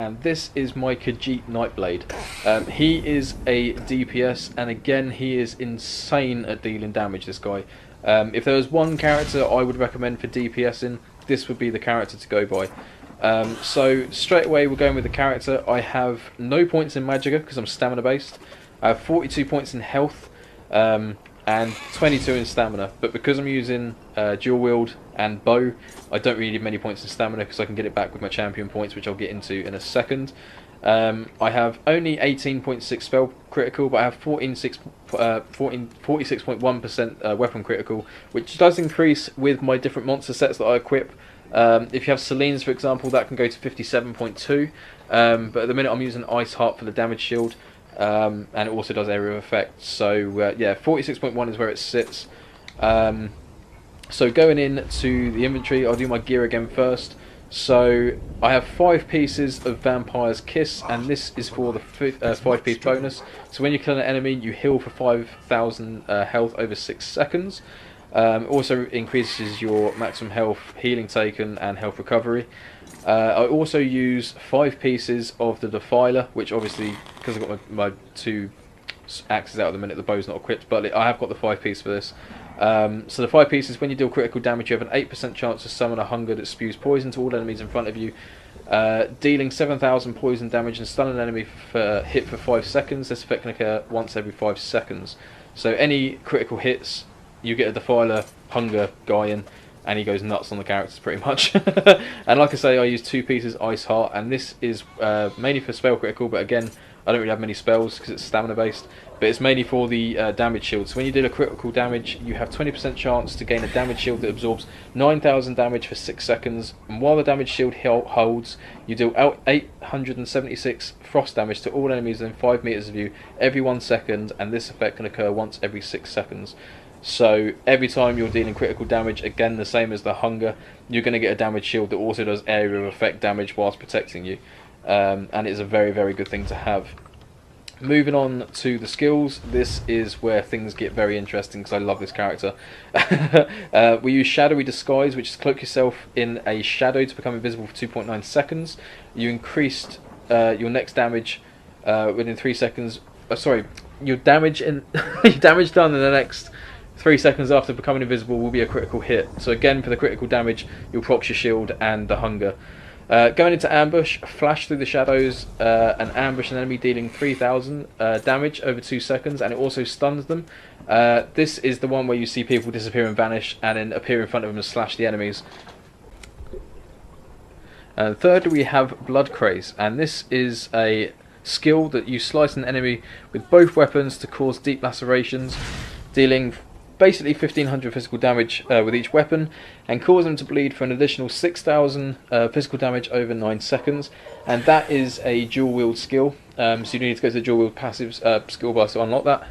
And this is my Khajiit Nightblade. He is a DPS, and again, he is insane at dealing damage, this guy. If there was one character I would recommend for DPSing, this would be the character to go by. So straight away we're going with the character. I have no points in Magicka because I'm stamina based. I have 42 points in health and 22 in stamina, but because I'm using dual wield and bow, I don't really need many points in stamina because I can get it back with my champion points, which I'll get into in a second. I have only 18.6 spell critical, but I have 46.1% weapon critical, which does increase with my different monster sets that I equip. If you have Selenine's, for example, that can go to 57.2, but at the minute I'm using Ice Heart for the damage shield, and it also does area of effect. So yeah, 46.1 is where it sits. So going into the inventory, I'll do my gear again first. So I have 5 pieces of Vampire's Kiss, and this is for the 5-piece bonus. So when you kill an enemy, you heal for 5,000 health over 6 seconds. Also increases your maximum health, healing taken, and health recovery. I also use 5 pieces of the Defiler, which obviously, because I've got my 2 axes out at the minute, the bow's not equipped, but I have got the 5 piece for this. So the 5 pieces, when you deal critical damage, you have an 8% chance to summon a hunger that spews poison to all enemies in front of you, dealing 7,000 poison damage and stun an enemy for hit for 5 seconds. This effect can occur once every 5 seconds. So any critical hits, you get a Defiler hunger guy in, and he goes nuts on the characters pretty much. And like I say, I use 2 pieces Ice Heart, and this is mainly for spell critical, but again, I don't really have many spells because it's stamina based, but it's mainly for the damage shield. So when you deal a critical damage, you have 20% chance to gain a damage shield that absorbs 9,000 damage for 6 seconds, and while the damage shield holds, you deal out 876 frost damage to all enemies within 5 meters of you every 1 second, and this effect can occur once every 6 seconds. So every time you're dealing critical damage, again the same as the hunger, you're going to get a damage shield that also does area of effect damage whilst protecting you, and it's a very, very good thing to have. Moving on to the skills, this is where things get very interesting because I love this character. We use Shadowy Disguise, which is cloak yourself in a shadow to become invisible for 2.9 seconds. You increased your next damage within 3 seconds. Sorry, your damage in your damage done in the next 3 seconds after becoming invisible will be a critical hit. So again, for the critical damage, you'll proc your shield and the hunger. Going into ambush, flash through the shadows and ambush an enemy, dealing 3,000 damage over 2 seconds, and it also stuns them. This is the one where you see people disappear and vanish and then appear in front of them and slash the enemies. Thirdly, we have Blood Craze, and this is a skill that you slice an enemy with both weapons to cause deep lacerations, dealing basically 1,500 physical damage with each weapon, and cause them to bleed for an additional 6,000 physical damage over 9 seconds. And that is a dual wield skill, so you need to go to the dual wield passive skill bar to unlock that.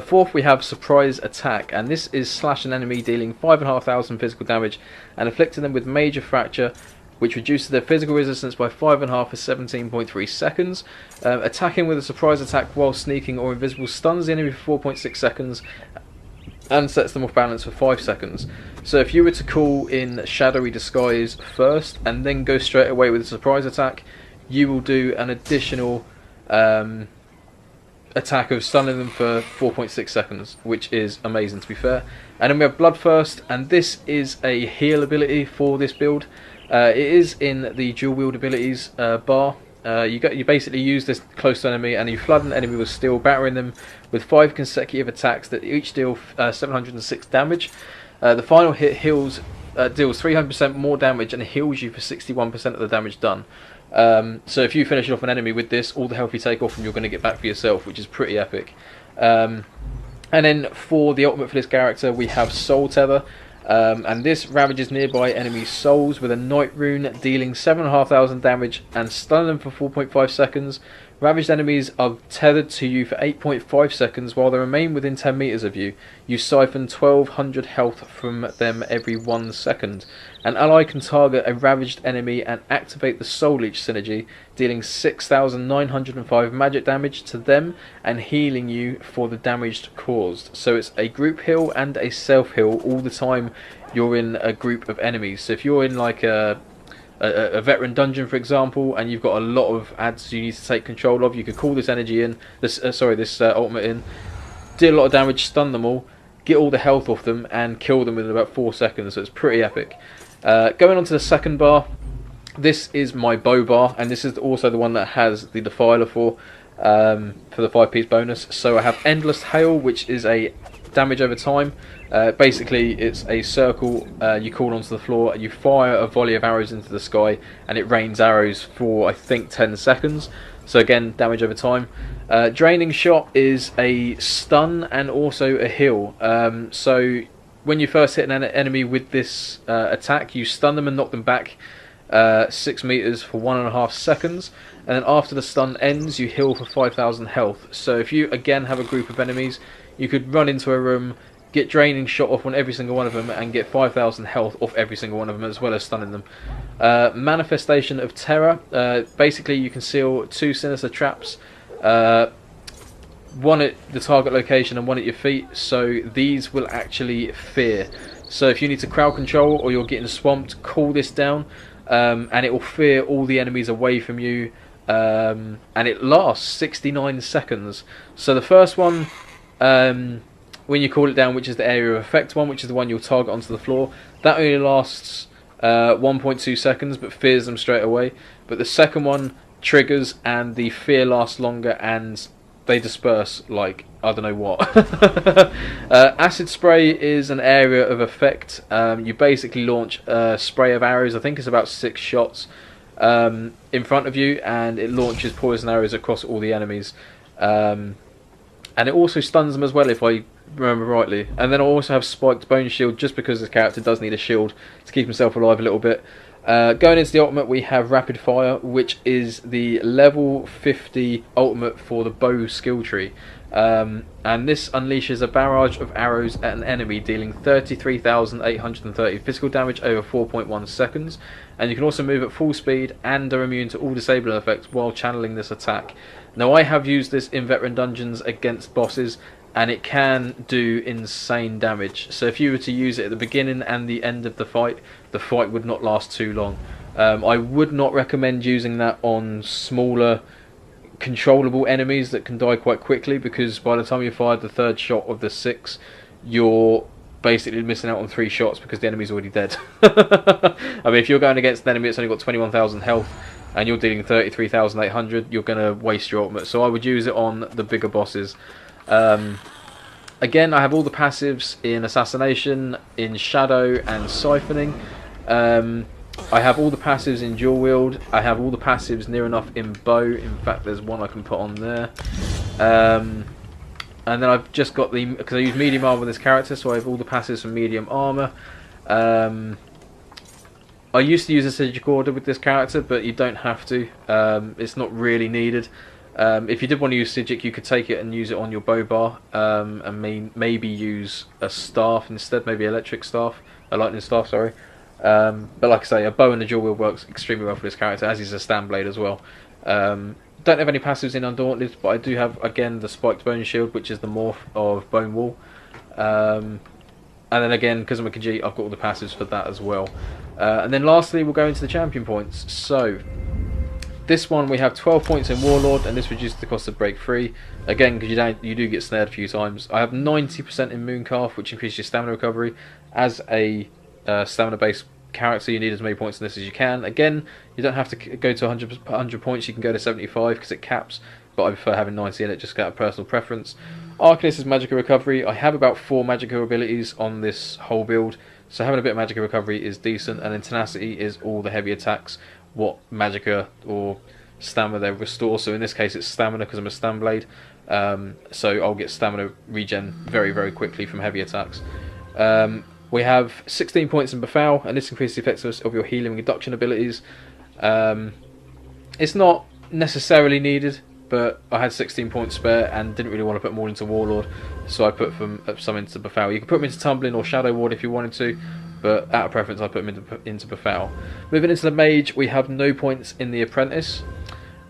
Fourth, we have Surprise Attack, and this is slash an enemy, dealing 5,500 physical damage and afflicting them with major fracture, which reduces their physical resistance by 5.5 for 17.3 seconds. Attacking with a surprise attack while sneaking or invisible stuns the enemy for 4.6 seconds and sets them off balance for 5 seconds. So if you were to call in Shadowy Disguise first and then go straight away with a surprise attack, you will do an additional attack of stunning them for 4.6 seconds, which is amazing, to be fair. And then we have Bloodthirst, and this is a heal ability for this build. It is in the dual wield abilities bar. You basically use this close to enemy and you flood an enemy with steel, battering them with 5 consecutive attacks that each deal 706 damage. The final hit deals 300% more damage and heals you for 61% of the damage done. So if you finish off an enemy with this, all the health you take off them you're going to get back for yourself, which is pretty epic. And then for the ultimate for this character, we have Soul Tether. And this ravages nearby enemies' souls with a night rune, dealing 7,500 damage and stunning them for 4.5 seconds. Ravaged enemies are tethered to you for 8.5 seconds while they remain within 10 meters of you. You siphon 1,200 health from them every 1 second. An ally can target a ravaged enemy and activate the Soul Leech synergy, dealing 6,905 magic damage to them and healing you for the damage caused. So it's a group heal and a self heal all the time you're in a group of enemies. So if you're in like a a veteran dungeon, for example, and you've got a lot of ads you need to take control of, you could call this energy in, this ultimate in, deal a lot of damage, stun them all, get all the health off them, and kill them within about 4 seconds. So it's pretty epic. Going on to the second bar, this is my bow bar, and this is also the one that has the defiler for the 5-piece bonus. So I have Endless Hail, which is a damage over time. Basically, it's a circle you call onto the floor, you fire a volley of arrows into the sky, and it rains arrows for, I think, 10 seconds. So again, damage over time. Draining Shot is a stun and also a heal. So when you first hit an enemy with this attack, you stun them and knock them back 6 meters for 1.5 seconds, and then after the stun ends, you heal for 5,000 health. So if you again have a group of enemies, you could run into a room, get Draining Shot off on every single one of them, and get 5,000 health off every single one of them, as well as stunning them. Manifestation of Terror. Basically, you can seal 2 sinister traps, one at the target location and one at your feet. So these will actually fear. So if you need to crowd control or you're getting swamped, call this down, and it will fear all the enemies away from you. And it lasts 69 seconds. So the first one, when you call it down, which is the area of effect one, which is the one you'll target onto the floor, that only lasts 1.2 seconds but fears them straight away. But the second one triggers and the fear lasts longer and they disperse like I don't know what. Acid Spray is an area of effect. You basically launch a spray of arrows, I think it's about 6 shots in front of you, and it launches poison arrows across all the enemies. And it also stuns them as well, if I remember rightly. And then I also have Spiked Bone Shield, just because this character does need a shield to keep himself alive a little bit. Going into the ultimate, we have Rapid Fire, which is the level 50 ultimate for the bow skill tree. And this unleashes a barrage of arrows at an enemy, dealing 33,830 physical damage over 4.1 seconds. And you can also move at full speed and are immune to all disabling effects while channeling this attack. Now, I have used this in veteran dungeons against bosses, and it can do insane damage. So if you were to use it at the beginning and the end of the fight would not last too long. I would not recommend using that on smaller controllable enemies that can die quite quickly, because by the time you fired the 3rd shot of the 6, you're basically missing out on 3 shots because the enemy's already dead. I mean, if you're going against an enemy that's only got 21,000 health and you're dealing 33,800, you're going to waste your ultimate. So I would use it on the bigger bosses. Again, I have all the passives in Assassination, in Shadow and Siphoning. I have all the passives in Dual Wield. I have all the passives near enough in Bow. In fact, there's one I can put on there. And then I've just got the, because I use medium armor with this character, so I have all the passives from medium armor. I used to use a Sigic Order with this character, but you don't have to. It's not really needed. If you did want to use Sigic, you could take it and use it on your bow bar, and maybe use a staff instead, maybe electric staff, a lightning staff, sorry. But like I say, a bow and a dual wield works extremely well for this character, as is a Stam blade as well. Don't have any passives in Undaunted, but I do have, again, the Spiked Bone Shield, which is the morph of Bone Wall. And then again, because I'm a Khajiit, I've got all the passives for that as well. And then lastly, we'll go into the champion points. So this one, we have 12 points in Warlord, and this reduces the cost of Break Free. Again, because you do get snared a few times. I have 90% in Mooncalf, which increases your stamina recovery. As a stamina-based character, you need as many points in this as you can. Again, you don't have to go to 100 points, you can go to 75 because it caps, but I prefer having 90 in it, just out of personal preference. Arcanist is Magicka Recovery. I have about 4 Magicka abilities on this whole build, so having a bit of Magicka Recovery is decent. And then Tenacity is all the heavy attacks, what Magicka or Stamina they restore. So in this case it's Stamina because I'm a Stam Blade, so I'll get Stamina regen very, very quickly from heavy attacks. We have 16 points in Befoul, and this increases the effectiveness of your healing and reduction abilities. It's not necessarily needed, but I had 16 points spare and didn't really want to put more into Warlord, so I put some into Befoul. You can put them into Tumbling or Shadow Ward if you wanted to, but out of preference I put them into Befoul. Moving into the Mage, we have no points in the Apprentice.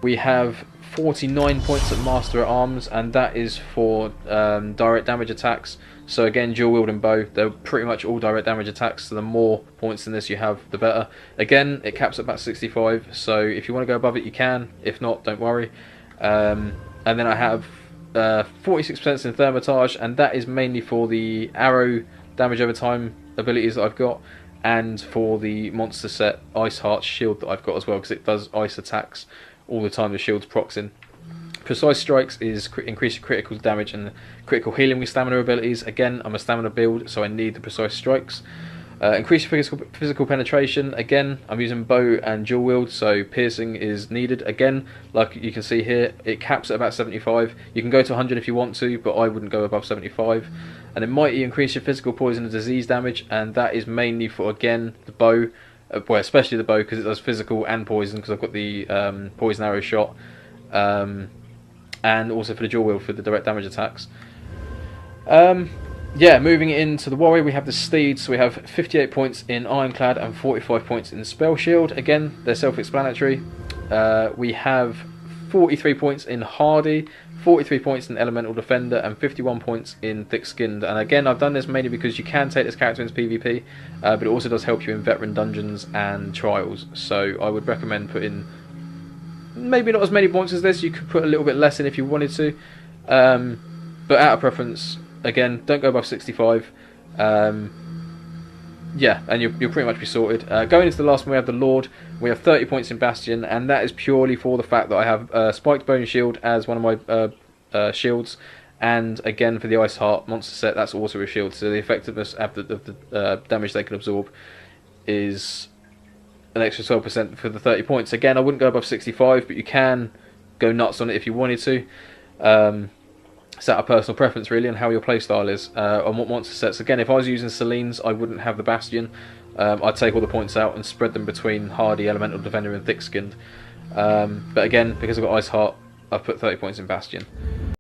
We have 49 points at Master at Arms, and that is for direct damage attacks. So again, dual wield and bow, they're pretty much all direct damage attacks, so the more points in this you have, the better. Again, it caps at about 65, so if you want to go above it, you can. If not, don't worry. And then I have 46% in Thermitage, and that is mainly for the arrow damage over time abilities that I've got, and for the monster set Ice Heart shield that I've got as well, because it does ice attacks all the time, the shield's proxing. Precise Strikes is increase your critical damage and critical healing with stamina abilities. Again, I'm a stamina build, so I need the Precise Strikes. Increase your physical penetration. Again, I'm using bow and dual wield, so piercing is needed. Again, like you can see here, it caps at about 75. You can go to 100 if you want to, but I wouldn't go above 75. And then Mighty, increase your physical poison and disease damage, and that is mainly for, again, the bow, well, especially the bow, because it does physical and poison, because I've got the poison arrow shot, and also for the dual wield for the direct damage attacks. Yeah, moving into the warrior, we have the steed. So we have 58 points in Ironclad and 45 points in Spell Shield. Again, they're self-explanatory. We have 43 points in Hardy, 43 points in Elemental Defender, and 51 points in Thick Skinned. And again, I've done this mainly because you can take this character into PvP, but it also does help you in Veteran Dungeons and Trials. So I would recommend putting maybe not as many points as this. You could put a little bit less in if you wanted to, but out of preference, again, don't go above 65. Yeah, and you'll pretty much be sorted. Going into the last one, we have the Lord. We have 30 points in Bastion, and that is purely for the fact that I have Spiked Bone Shield as one of my shields, and again for the Ice Heart monster set, that's also a shield. So the effectiveness of the damage they can absorb is an extra 12% for the 30 points. Again, I wouldn't go above 65, but you can go nuts on it if you wanted to. It's out of personal preference really, and how your playstyle is on what monster sets. Again, if I was using Celine's, I wouldn't have the Bastion. I'd take all the points out and spread them between Hardy, Elemental Defender and Thick Skinned. But again, because I've got Ice Heart, I've put 30 points in Bastion.